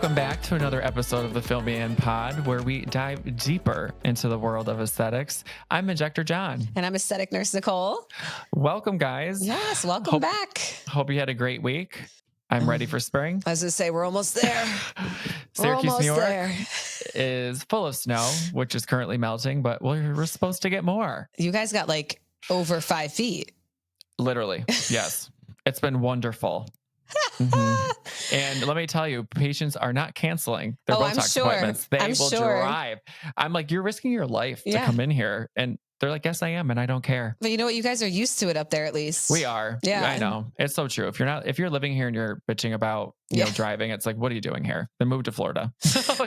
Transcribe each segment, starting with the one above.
Welcome back to another episode of the Film Man Pod, where we dive deeper into the world of aesthetics. I'm Injector Jon. And I'm Aesthetic Nurse Nicole. Welcome, guys. Yes, welcome back. Hope you had a great week. I'm ready for spring. I was going to say, we're almost there. Syracuse, New York is full of snow, which is currently melting, but we're supposed to get more. You guys got like over 5 feet. Literally, yes. It's been wonderful. Mm-hmm. And let me tell you, patients are not canceling their Botox appointments. They will drive. I'm like, you're risking your life to come in here. And they're like, yes, I am. And I don't care. But you know what? You guys are used to it up there, at least. We are. Yeah. I know. It's so true. If you're living here and you're bitching about, you know, driving, it's like, what are you doing here? Then move to Florida.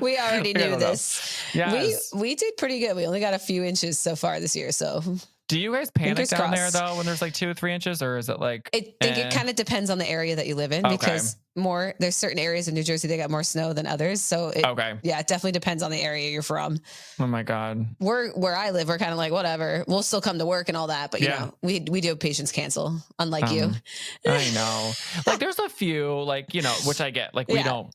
We already knew this. Yes. We did pretty good. We only got a few inches so far this year. So do you guys panic down there though when there's like 2 or 3 inches, or is it like? I think it kind of depends on the area that you live in, because there's certain areas in New Jersey, they got more snow than others. So it definitely depends on the area you're from. Oh my God. Where I live, we're kind of like, whatever, we'll still come to work and all that. But you know, we do have patients cancel, unlike you. I know. Like there's a few, like, you know, which I get, like we don't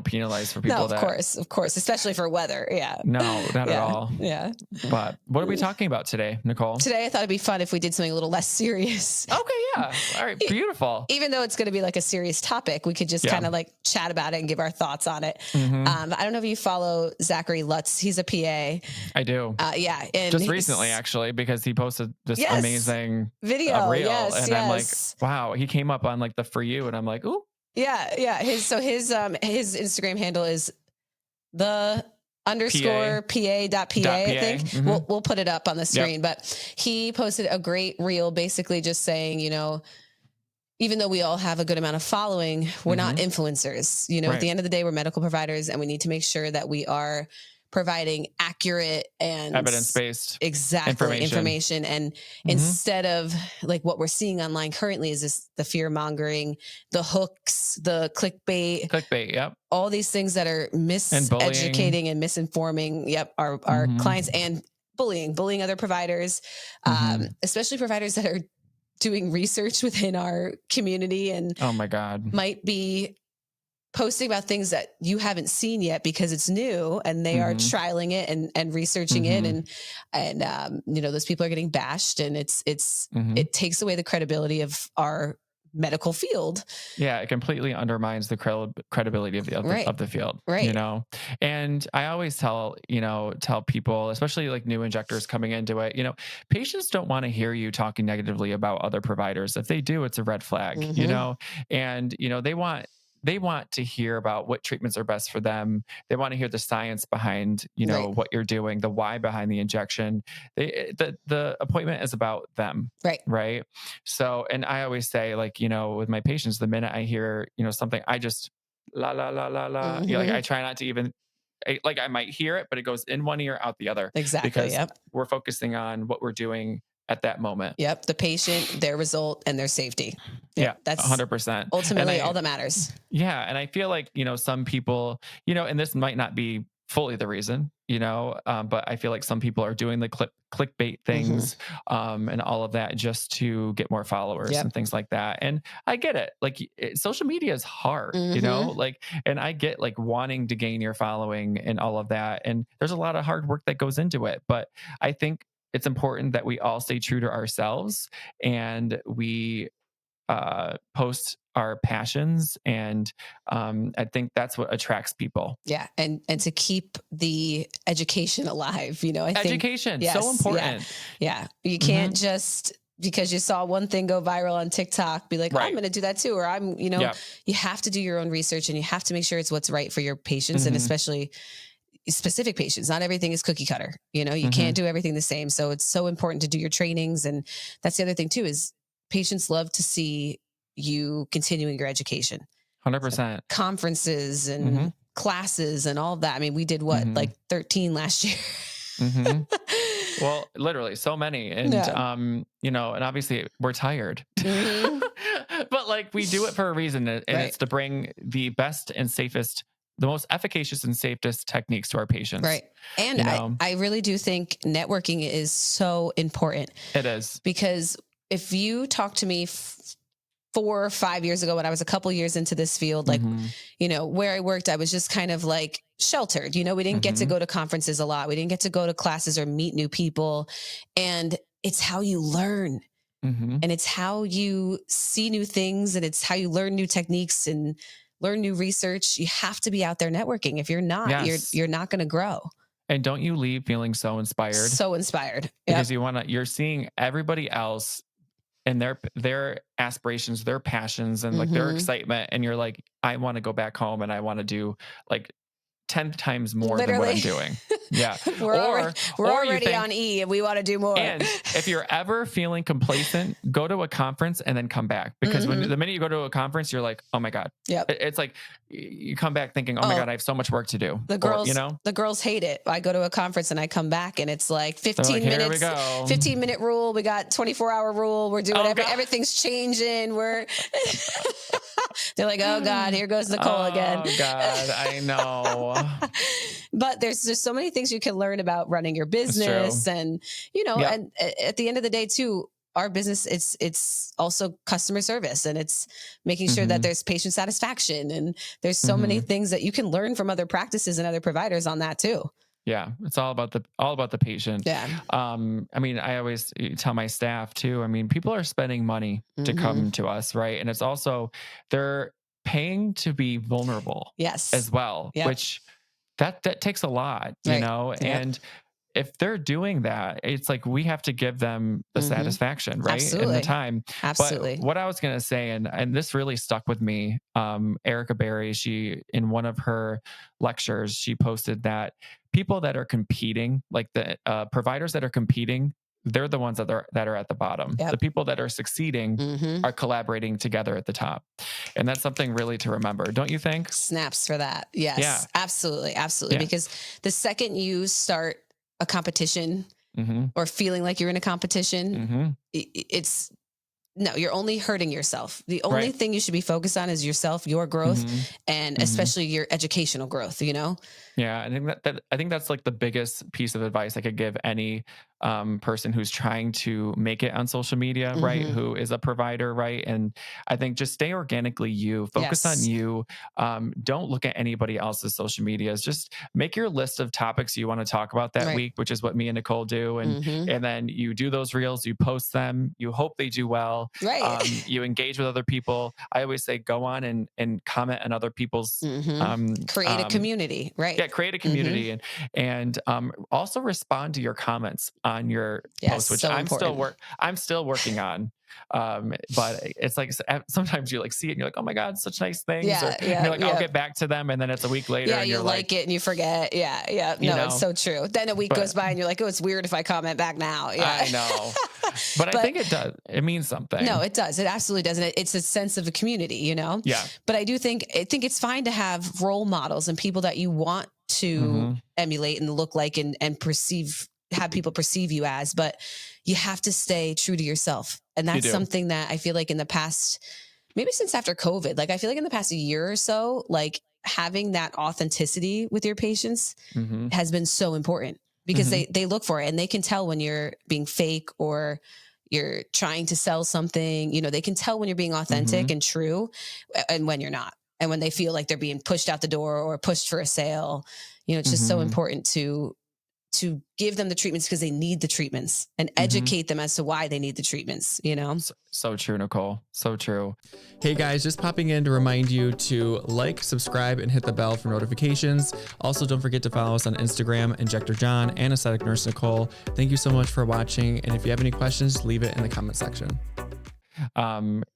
penalize for people. No, of course, especially for weather. Yeah. No, not at all. Yeah. But what are we talking about today, Nicole? Today, I thought it'd be fun if we did something a little less serious. Okay. Yeah. All right. Beautiful. Even though it's going to be like a serious topic, we could just kind of like chat about it and give our thoughts on it. Mm-hmm. I don't know if you follow Zachary Lutz. He's a PA. I do. Yeah. And just recently, actually, because he posted this amazing video reel. And I'm like, wow, he came up on like the For You. And I'm like, ooh. Yeah. His Instagram handle is the _PA.PA. I think we'll put it up on the screen, but he posted a great reel basically just saying, you know, even though we all have a good amount of following, we're not influencers. You know, at the end of the day, we're medical providers, and we need to make sure that we are providing accurate and evidence-based information. And instead of like what we're seeing online currently is this, the fear mongering, the hooks, the clickbait, all these things that are miseducating and misinforming, our clients, and bullying other providers, especially providers that are doing research within our community and oh my God, might be posting about things that you haven't seen yet because it's new, and they are trialing it and researching it. And you know, those people are getting bashed, and it takes away the credibility of our medical field. Yeah. It completely undermines the credibility of the field, right? You know, and I always tell people, especially like new injectors coming into it, you know, patients don't want to hear you talking negatively about other providers. If they do, it's a red flag, you know, and, you know, they want to hear about what treatments are best for them. They want to hear the science behind, you know, what you're doing, the why behind the injection. The appointment is about them. Right. So, and I always say, like, you know, with my patients, the minute I hear, you know, something, I just la. You know, like I try not to even, like I might hear it, but it goes in one ear, out the other. Exactly. Because we're focusing on what we're doing at that moment. Yep. The patient, their result, and their safety. Yeah. That's 100%. Ultimately all that matters. Yeah. And I feel like, you know, some people, you know, and this might not be fully the reason, you know, but I feel like some people are doing the clickbait things, and all of that just to get more followers and things like that. And I get it. Like social media is hard, you know, like, and I get like wanting to gain your following and all of that. And there's a lot of hard work that goes into it, but I think it's important that we all stay true to ourselves and we post our passions. And I think that's what attracts people. Yeah. And to keep the education alive, you know, I think education, so important. Yeah. You can't just, because you saw one thing go viral on TikTok, be like, I'm going to do that too. Or I'm, you know, you have to do your own research, and you have to make sure it's what's right for your patients, and especially specific patients. Not everything is cookie cutter. You know, you can't do everything the same. So it's so important to do your trainings. And that's the other thing too, is patients love to see you continuing your education. 100%. So conferences and classes and all of that. I mean, we did like 13 last year. Well, literally so many. And, you know, and obviously we're tired, but like we do it for a reason, and it's to bring the best and safest, the most efficacious and safest techniques to our patients. Right. And you know? I really do think networking is so important. It is. Because if you talk to me 4 or 5 years ago when I was a couple years into this field, like, you know, where I worked, I was just kind of like sheltered, you know, we didn't get to go to conferences a lot. We didn't get to go to classes or meet new people. And it's how you learn. And it's how you see new things, and it's how you learn new techniques and learn new research. You have to be out there networking. If you're not, you're not going to grow. And don't you leave feeling so inspired? So inspired. Because you're seeing everybody else and their aspirations, their passions, and like their excitement. And you're like, I want to go back home and I want to do like 10 times more than what I'm doing. Yeah. we're already on E and we want to do more. And if you're ever feeling complacent, go to a conference and then come back. Because when the minute you go to a conference, you're like, oh my God. It's like you come back thinking, oh my God, I have so much work to do. The girls hate it. I go to a conference and I come back and it's like 15 minutes, 15-minute rule. We got 24-hour rule. We're doing everything's changing. They're like, oh God, here goes Nicole again. Oh God, I know. But there's just so many things you can learn about running your business, and you know, and at the end of the day too, our business, it's also customer service, and it's making sure that there's patient satisfaction, and there's so many things that you can learn from other practices and other providers on that too. Yeah, it's all about the patient. Yeah. I mean, I always tell my staff too. I mean, people are spending money to come to us, right? And it's also they're paying to be vulnerable. Yes. As well, which that takes a lot, you know. And if they're doing that, it's like we have to give them the satisfaction, right? Absolutely. And the time. Absolutely. But what I was going to say, and this really stuck with me, Erica Berry, she, in one of her lectures, she posted that people that are competing, like the providers that are competing, they're the ones that are at the bottom. The people that are succeeding are collaborating together at the top. And that's something really to remember. Don't you think? Snaps for that. Yes, absolutely. Absolutely. Yeah. Because the second you start a competition or feeling like you're in a competition, you're only hurting yourself. The only thing you should be focused on is yourself, your growth, and especially your educational growth, you know? Yeah. I think that's like the biggest piece of advice I could give any person who's trying to make it on social media, right? Who is a provider, right? And I think just stay organically you, focus on you. Don't look at anybody else's social medias. Just make your list of topics you want to talk about that week, which is what me and Nicole do. And then you do those reels, you post them, you hope they do well. Right. You engage with other people. I always say, go on and comment on other people's, create a community, right? Yeah. Create a community and also respond to your comments on your post, which I'm still working on. But it's like sometimes you like see it and you're like, oh my God, such nice things. You're like, I'll get back to them. And then it's a week later. Yeah, and you you're like it and you forget. Yeah. No, it's so true. Then a week goes by and you're like, oh, it's weird if I comment back now. Yeah. I know. But I think it does. It means something. No, it does. It absolutely does. And it's a sense of a community, you know? Yeah. But I think it's fine to have role models and people that you want to emulate and look like and have people perceive you as, but you have to stay true to yourself. And that's something that I feel like in the past, maybe since after COVID, like I feel like in the past year or so, like having that authenticity with your patients has been so important because they look for it and they can tell when you're being fake or you're trying to sell something. You know, they can tell when you're being authentic and true and when you're not. And when they feel like they're being pushed out the door or pushed for a sale, you know, it's just so important to give them the treatments because they need the treatments and educate them as to why they need the treatments, you know? So true, Nicole. So true. Hey guys, just popping in to remind you to like, subscribe, and hit the bell for notifications. Also, don't forget to follow us on Instagram, Injector Jon and Aesthetic Nurse Nicole. Thank you so much for watching. And if you have any questions, leave it in the comment section.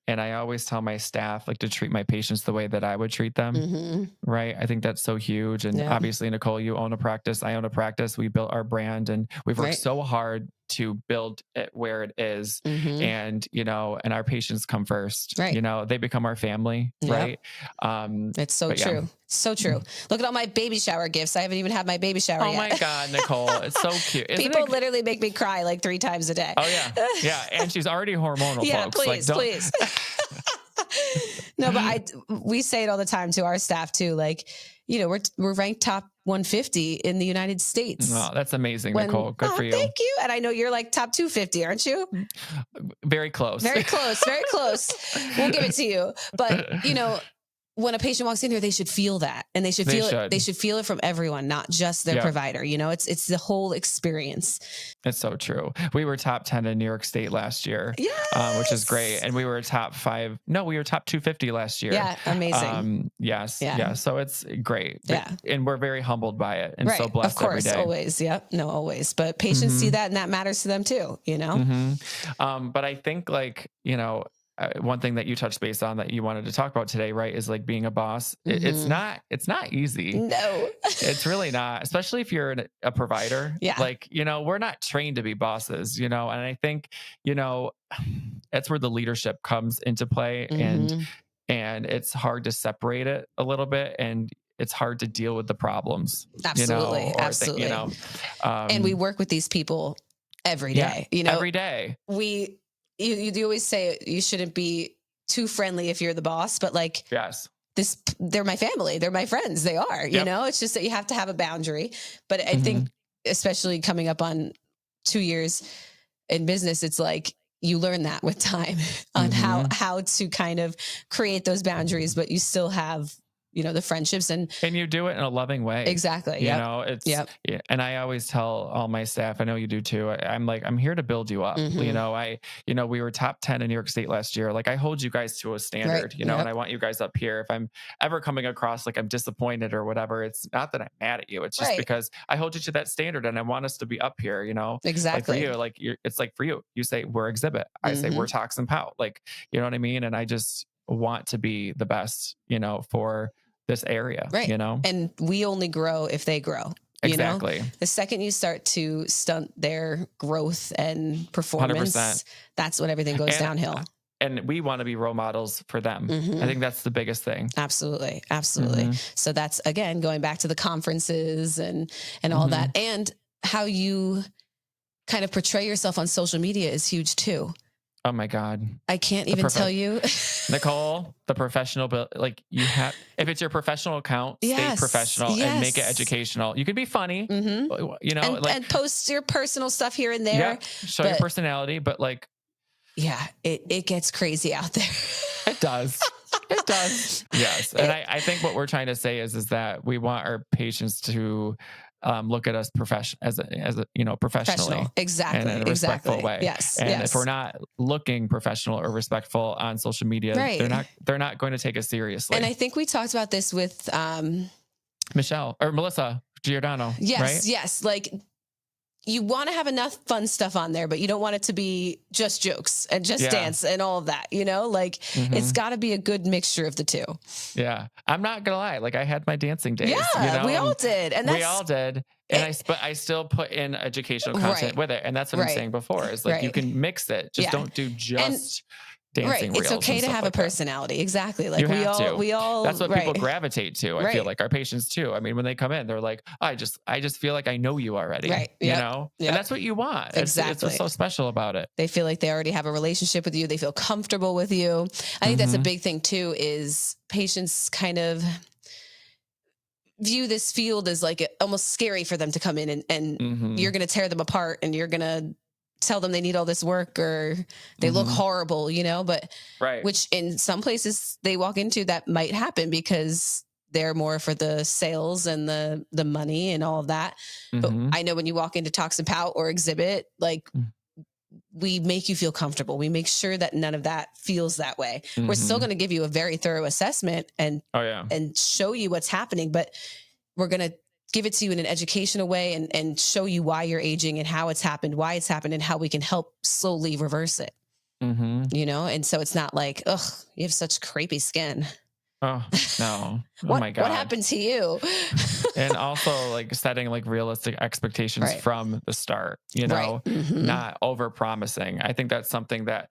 And I always tell my staff like to treat my patients the way that I would treat them. Right. I think that's so huge. And obviously, Nicole, you own a practice. I own a practice. We built our brand and we've worked so hard to build it where it is. And, you know, and our patients come first, you know, they become our family. Right. It's so true. So true. Look at all my baby shower gifts. I haven't even had my baby shower yet. Oh my God, Nicole. It's so cute. People literally make me cry like 3 times a day. Oh yeah. Yeah. And she's already hormonal, folks. Please, please. No, but we say it all the time to our staff too. Like, you know, we're ranked top 150 in the United States. Oh, that's amazing, Nicole. Good for you. Thank you. And I know you're like top 250, aren't you? Very close. Very close. Very close. We'll give it to you. But, when a patient walks in here, they should feel that, and they should feel it. They should feel it from everyone, not just their provider. It's the whole experience. It's so true. We were top 10 in New York State last year, which is great. And we were top 5. No, we were top 250 last year. Yeah. Amazing. Yes. Yeah. So it's great. Yeah. And we're very humbled by it and so blessed every day. Always. Yep. No, always. But patients see that, and that matters to them too, But I think one thing that you touched base on that you wanted to talk about today, right, is like being a boss. It's not easy. No, it's really not, especially if you're a provider. Yeah. Like, we're not trained to be bosses, and I think, that's where the leadership comes into play, and it's hard to separate it a little bit, and it's hard to deal with the problems. Absolutely. Absolutely. And we work with these people every day, every day. You always say you shouldn't be too friendly if you're the boss, but they're my family. They're my friends. They are, it's just that you have to have a boundary. But I think especially coming up on 2 years in business, it's like you learn that with time on how to kind of create those boundaries, but you still have the friendships and you do it in a loving way. Exactly. And I always tell all my staff, I know you do too. I'm here to build you up. We were top 10 in New York State last year. Like, I hold you guys to a standard, and I want you guys up here. If I'm ever coming across like I'm disappointed or whatever, it's not that I'm mad at you. It's just because I hold you to that standard, and I want us to be up here, Exactly. Like for you, it's like for you say we're Exhibit. I say we're Tox and Pout. Like, you know what I mean? And I just want to be the best, for this area, and we only grow if they grow. Exactly. The second you start to stunt their growth and performance, 100%. That's when everything goes downhill. And we want to be role models for them. I think that's the biggest thing. Absolutely. Absolutely. So that's, again, going back to the conferences and all that, and how you kind of portray yourself on social media is huge too. Oh my God. I can't even tell you. Nicole, the professional, like if it's your professional account, stay professional and make it educational. You can be funny, and post your personal stuff here and there. Yeah, show your personality, but it gets crazy out there. It does. It does. Yes. And I think what we're trying to say is that we want our patients to look at us professionally, exactly, and in a respectful way. Yes, and if we're not looking professional or respectful on social media, they're not going to take us seriously. And I think we talked about this with Melissa Giordano. Yes, right? Yes. Like, you want to have enough fun stuff on there, but you don't want it to be just jokes and just dance and all of that, it's got to be a good mixture of the two. Yeah. I'm not going to lie. Like, I had my dancing days. Yeah, we all did. And we all did. And I still put in educational content with it. And that's what I'm saying before is like, you can mix it. Just don't do just dancing reels. It's okay to have a personality. Exactly. Like, we all, that's what people gravitate to. I feel like our patients too. I mean, when they come in, they're like, I just feel like I know you already, and that's what you want. Exactly. It's what's so special about it. They feel like they already have a relationship with you. They feel comfortable with you. I think that's a big thing too, is patients kind of view this field as like almost scary for them to come in and you're going to tear them apart and you're going to tell them they need all this work or they look horrible, but which in some places they walk into, that might happen because they're more for the sales and the money and all of that. But I know when you walk into Tox and Pout or Exhibit, like we make you feel comfortable. We make sure that none of that feels that way. We're still going to give you a very thorough assessment and show you what's happening, but we're going to give it to you in an educational way and show you why you're aging and how it's happened, and how we can help slowly reverse it. And so it's not like, ugh, you have such crepey skin. Oh, no. Oh my God. What happened to you? And also like setting like realistic expectations from the start, not over promising. I think that's something that,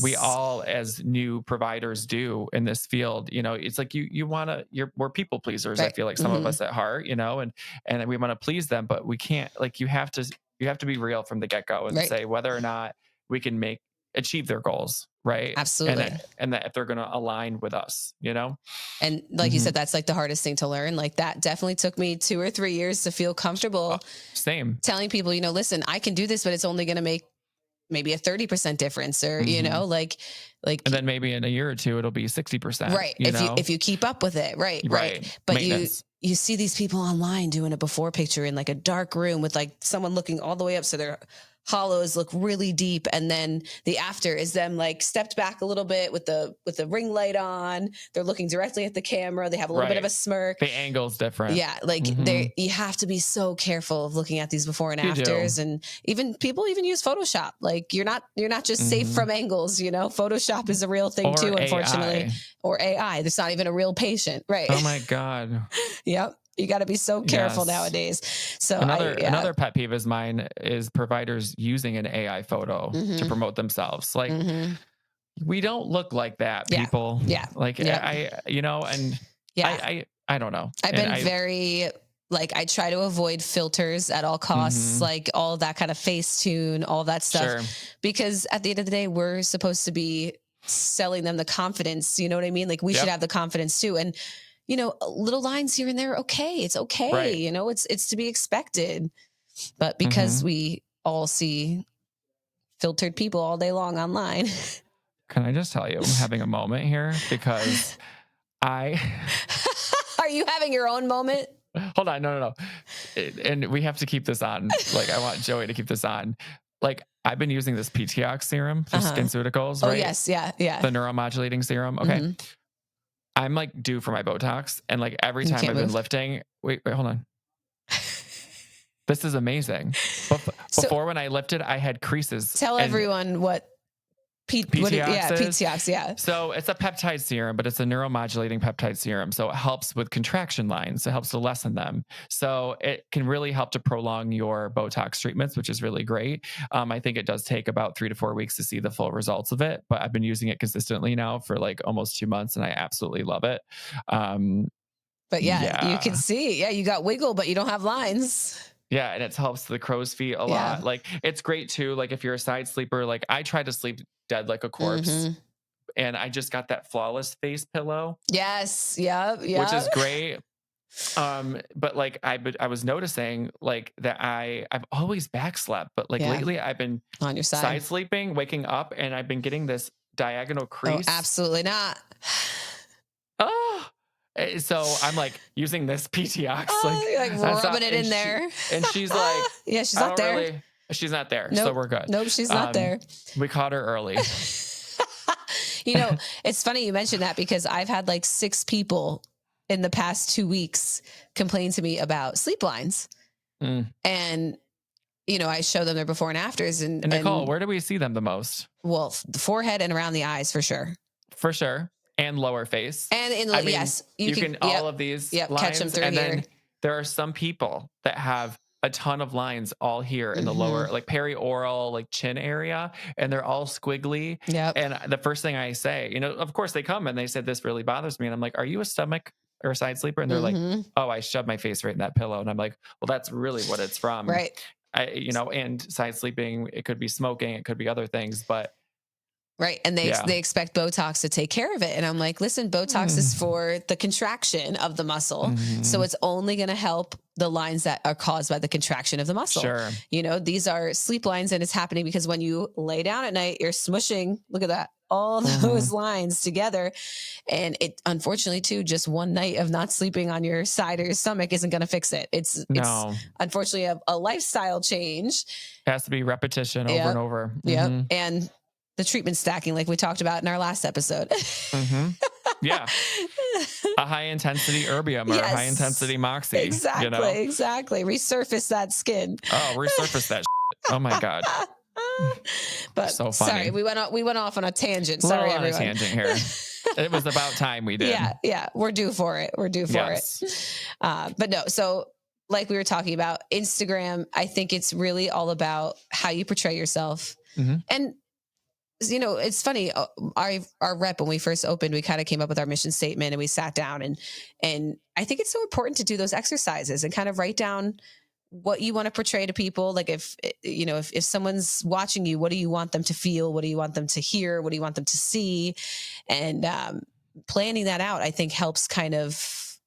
we all as new providers do in this field. It's like we're people pleasers. I feel like some of us at heart, and we want to please them, but we can't, like, you have to be real from the get-go and say whether or not we can make achieve their goals, right? Absolutely. And that if they're going to align with us, you know? And like you said, that's like the hardest thing to learn. Like that definitely took me 2 or 3 years to feel comfortable Same. telling people, you know, listen, I can do this, but it's only going to make maybe a 30% difference, or, you know, like, and then maybe in a year or two, it'll be 60%. right. If you keep up with it. Right. But you see these people online doing a before picture in like a dark room with like someone looking all the way up. So their hollows look really deep. And then the after is them like stepped back a little bit with the ring light on. They're looking directly at the camera. They have a little bit of a smirk. The angle's different. Yeah. Like you have to be so careful of looking at these before and afters. And even people even use Photoshop. Like you're not just safe from angles, you know. Photoshop is a real thing too, unfortunately. Or AI. There's not even a real patient. Right. Oh my God. Yep. You got to be so careful nowadays. So another pet peeve of mine is providers using an AI photo to promote themselves. Like we don't look like that, people. Yeah. Like I don't know. I've been very like, I try to avoid filters at all costs, like all of that kind of Facetune, all that stuff, because at the end of the day, we're supposed to be selling them the confidence. You know what I mean? Like we should have the confidence too. And you know, little lines here and there. Okay. It's okay. Right. You know, it's to be expected, but because we all see filtered people all day long online. Can I just tell you, I'm having a moment here because are you having your own moment? Hold on. No. And we have to keep this on. Like I want Joey to keep this on. Like I've been using this PTOX serum for SkinCeuticals, right? Oh yes. Yeah. The neuromodulating serum. Okay. I'm like due for my Botox, and like every time I've been lifting, wait, hold on. This is amazing. Before when I lifted, I had creases. Tell everyone what PTOX, yeah. So it's a peptide serum, but it's a neuromodulating peptide serum. So it helps with contraction lines. It helps to lessen them. So it can really help to prolong your Botox treatments, which is really great. I think it does take about 3 to 4 weeks to see the full results of it, but I've been using it consistently now for like almost 2 months, and I absolutely love it. But you can see, you got wiggle, but you don't have lines. Yeah, and it helps the crow's feet a lot. Like it's great too. Like if you're a side sleeper, like I try to sleep dead like a corpse, and I just got that flawless face pillow. Yes, yeah, which is great. But like I was noticing like that I've always backslept, but like lately I've been on your side sleeping, waking up, and I've been getting this diagonal crease. Oh, absolutely not. So I'm like using this PTOX, like rubbing it in there. And she's like, yeah, she's not there. She's not there. Nope. So we're good. Nope, she's not there. We caught her early. You know, it's funny you mentioned that because I've had like 6 people in the past 2 weeks complain to me about sleep lines. And, you know, I show them their before and afters. And Nicole, where do we see them the most? Well, the forehead and around the eyes for sure. For sure. And lower face. And yes, you can all of these lines, catch them through and here. Then there are some people that have a ton of lines all here in the lower, like perioral, like chin area, and they're all squiggly. Yeah. And the first thing I say, you know, of course they come and they said, this really bothers me. And I'm like, are you a stomach or a side sleeper? And they're like, oh, I shoved my face right in that pillow. And I'm like, well, that's really what it's from. Right. And side sleeping, it could be smoking, it could be other things, but right. And they expect Botox to take care of it. And I'm like, listen, Botox is for the contraction of the muscle. So it's only going to help the lines that are caused by the contraction of the muscle. Sure. You know, these are sleep lines, and it's happening because when you lay down at night, you're smushing, look at that, all those lines together. And it, unfortunately too, just one night of not sleeping on your side or your stomach isn't going to fix it. It's unfortunately a lifestyle change. It has to be repetition over and over. Yeah. And the treatment stacking, like we talked about in our last episode. Yeah. A high intensity erbium or a high intensity moxie. Exactly. You know? Exactly. Resurface that skin. Oh, resurface that. Oh my God. But so funny. Sorry, we went off on a tangent. Sorry, everyone. On a tangent here. It was about time we did. Yeah. We're due for it. But no, so like we were talking about Instagram, I think it's really all about how you portray yourself. And you know, it's funny. Our rep, when we first opened, we kind of came up with our mission statement and we sat down and I think it's so important to do those exercises and kind of write down what you want to portray to people. Like if someone's watching you, what do you want them to feel? What do you want them to hear? What do you want them to see? And planning that out, I think, helps kind of,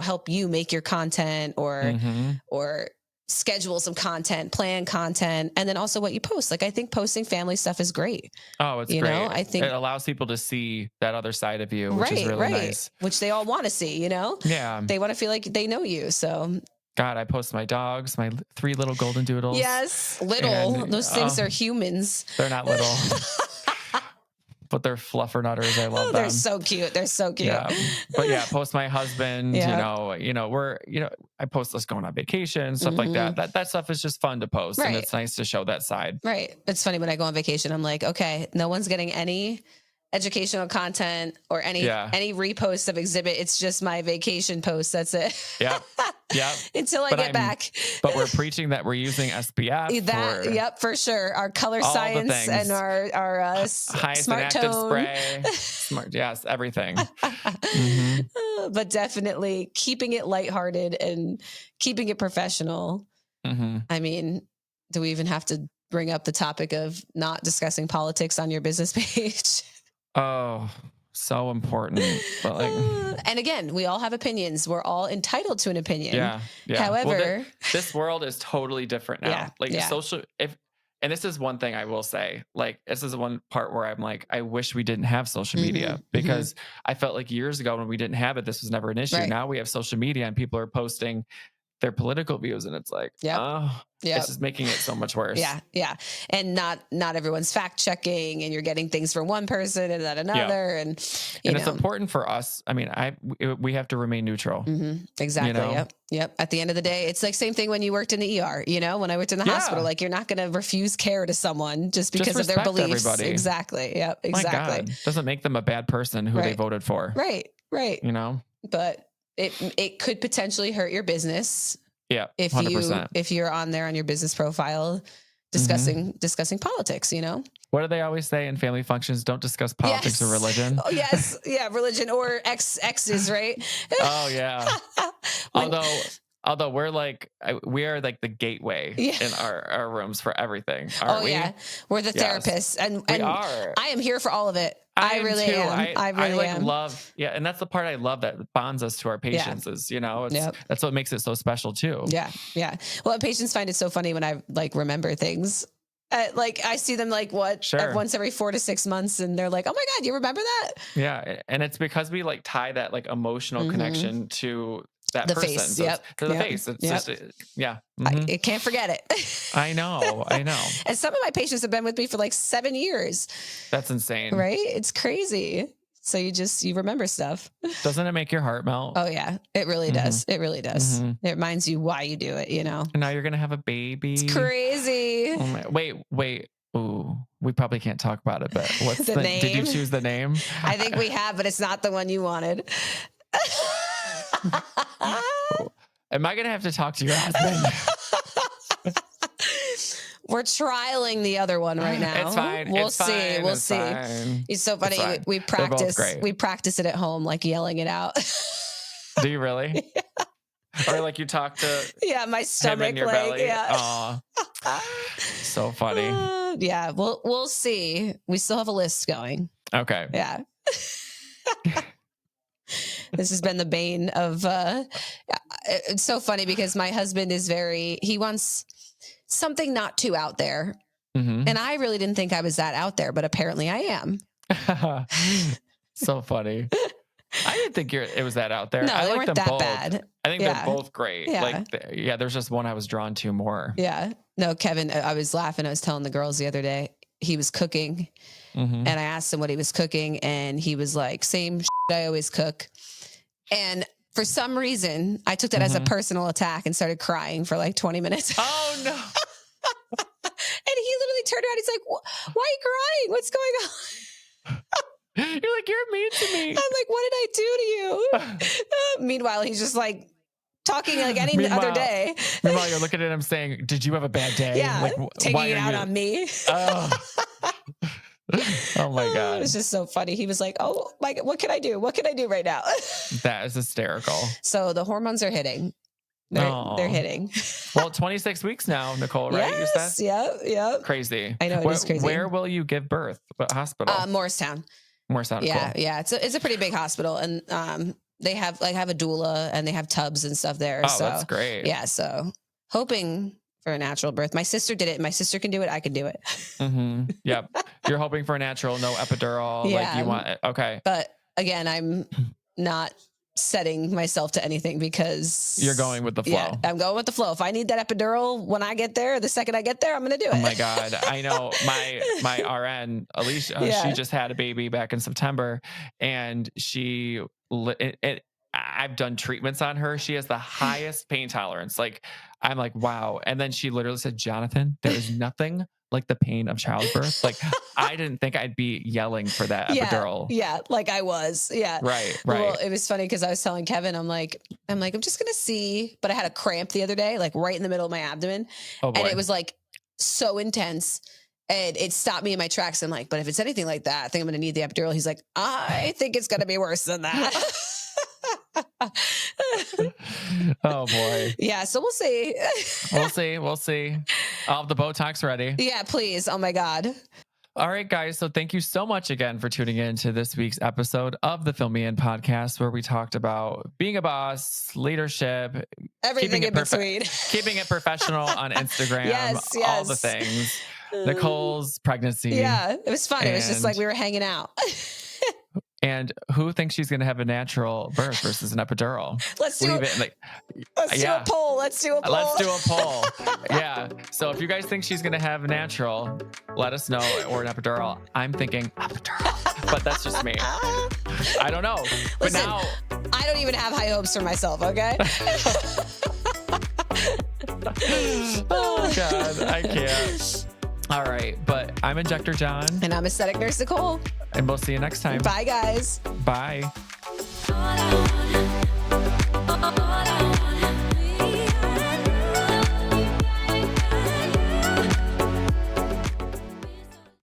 help you make your content or schedule some content, plan content, and then also what you post. Like, I think posting family stuff is great. Oh, it's great. I think it allows people to see that other side of you, which is really nice. Which they all want to see, Yeah. They want to feel like they know you. So God, I post my dogs, my 3 little golden doodles. Yes. Little. Those things are humans. They're not little. But they're fluffernutters. I love them. They're so cute. They're so cute. Yeah. But yeah, post my husband, Yeah. I post us going on vacation, stuff like that. That stuff is just fun to post. Right. And it's nice to show that side. Right. It's funny when I go on vacation, I'm like, okay, no one's getting any educational content or any reposts of exhibit. It's just my vacation post. That's it. Yeah. Yeah. Until I get back. But we're preaching that we're using SPF. Yep, for sure. Our color science and our highest smart active tone spray. Smart, yes, everything. But definitely keeping it lighthearted and keeping it professional. I mean, do we even have to bring up the topic of not discussing politics on your business page? Oh, so important. But and again, we all have opinions. We're all entitled to an opinion. Yeah. However, this world is totally different now. Yeah. And this is one thing I will say, this is one part where I'm like, I wish we didn't have social media because I felt like years ago when we didn't have it, this was never an issue. Right. Now we have social media and people are posting their political views and it's like, it's just making it so much worse. Yeah. And not everyone's fact checking and you're getting things from one person and then another. Yeah. And it's important for us. I mean, we have to remain neutral. Exactly. Yep. At the end of the day, it's like same thing when you worked in the ER, when I worked in the hospital, like you're not going to refuse care to someone just because of their beliefs. Everybody. Exactly. Yep. Exactly. My God. Doesn't make them a bad person who they voted for. Right. But it could potentially hurt your business. Yeah. 100%. If you're on there on your business profile discussing politics, What do they always say in family functions? Don't discuss politics or religion. Oh, yes. Yeah. Religion or exes, right? Oh yeah. Although we are like the gateway in our rooms for everything. Yeah. We're the therapists and we are. I am here for all of it. I really am. I really am. Love. Yeah. And that's the part I love that bonds us to our patients is, that's what makes it so special too. Yeah. Yeah. Well, patients find it so funny when I remember things. I see them once every 4 to 6 months and they're like, oh my God, you remember that? Yeah. And it's because we tie that emotional connection to that person. Face. So to the face. It's just, I can't forget it. I know. And some of my patients have been with me for 7 years. That's insane. Right? It's crazy. So you remember stuff. Doesn't it make your heart melt? Oh yeah, it really does. It really does. It reminds you why you do it, And now you're going to have a baby. It's crazy. Oh wait. Ooh, we probably can't talk about it, but what's the name? Did you choose the name? I think we have, but it's not the one you wanted. Am I going to have to talk to your husband? We're trialing the other one right now. It's fine. We'll see. Fine. It's so funny. We practice it at home, yelling it out. Do you really? Yeah. Or you talk to my stomach him in your belly? Yeah. So funny. Yeah. We'll see. We still have a list going. Okay. Yeah. This has been the bane of, it's so funny because my husband is he wants something not too out there. And I really didn't think I was that out there, but apparently I am. So funny. I didn't think it was that out there. No, I they like weren't them that both. bad. I think they're both great. Yeah. There's just one I was drawn to more. Yeah. No, Kevin, I was laughing. I was telling the girls the other day, he was cooking and I asked him what he was cooking and he was like, same shit I always cook. And for some reason, I took that as a personal attack and started crying for 20 minutes. Oh no. And he literally turned around. He's like, why are you crying? What's going on? You're like, you're mean to me. I'm like, what did I do to you? Meanwhile, he's just talking like any other day. Meanwhile, you're looking at him saying, did you have a bad day? Yeah. Taking it out on me. Oh. Oh my God. It's just so funny. He was like, oh my God, what can I do? What can I do right now? That is hysterical. So the hormones are hitting. They're hitting. Well, 26 weeks now, Nicole, right? Yes. Yeah. Crazy. I know it is crazy. Where will you give birth? What hospital? Morristown. Morristown. Yeah. Cool. Yeah. It's a pretty big hospital, and they have a doula, and they have tubs and stuff there. Oh, so that's great. Yeah. So hoping for a natural birth. My sister did it. My sister can do it. I can do it. Yep. You're hoping for a natural, no epidural. Yeah. Like you want it. Okay. But again, I'm not setting myself to anything because you're going with the flow. Yeah, I'm going with the flow. If I need that epidural when I get there, the second I get there, I'm going to do it. Oh my God. I know my RN, Alicia, she just had a baby back in September, and I've done treatments on her. She has the highest pain tolerance. Like, I'm like, wow. And then she literally said, Jonathan, there is nothing like the pain of childbirth. Like, I didn't think I'd be yelling for that epidural. Yeah, like I was. Yeah. Right. Well, it was funny because I was telling Kevin, I'm just going to see, but I had a cramp the other day, like right in the middle of my abdomen. Oh boy. And it was like so intense. And it stopped me in my tracks. I'm like, but if it's anything like that, I think I'm going to need the epidural. He's like, I think it's going to be worse than that. Oh boy. Yeah, so we'll see. We'll see. I'll have the Botox ready. Yeah, please. Oh my God. All right, guys. So thank you so much again for tuning in to this week's episode of the Fill Me In podcast, where we talked about being a boss, leadership, everything in between, keeping it professional on Instagram, yes. all the things. Nicole's pregnancy. Yeah, it was fun. It was just like we were hanging out. And who thinks she's going to have a natural birth versus an epidural? Let's do a poll. Let's do a poll. Yeah. So if you guys think she's going to have a natural, let us know, or an epidural. I'm thinking epidural, but that's just me. I don't know. But Listen, now I don't even have high hopes for myself. Okay. Oh God, I can't. All right, but I'm Injector Jon. And I'm Aesthetic Nurse Nicole. And we'll see you next time. Bye, guys. Bye.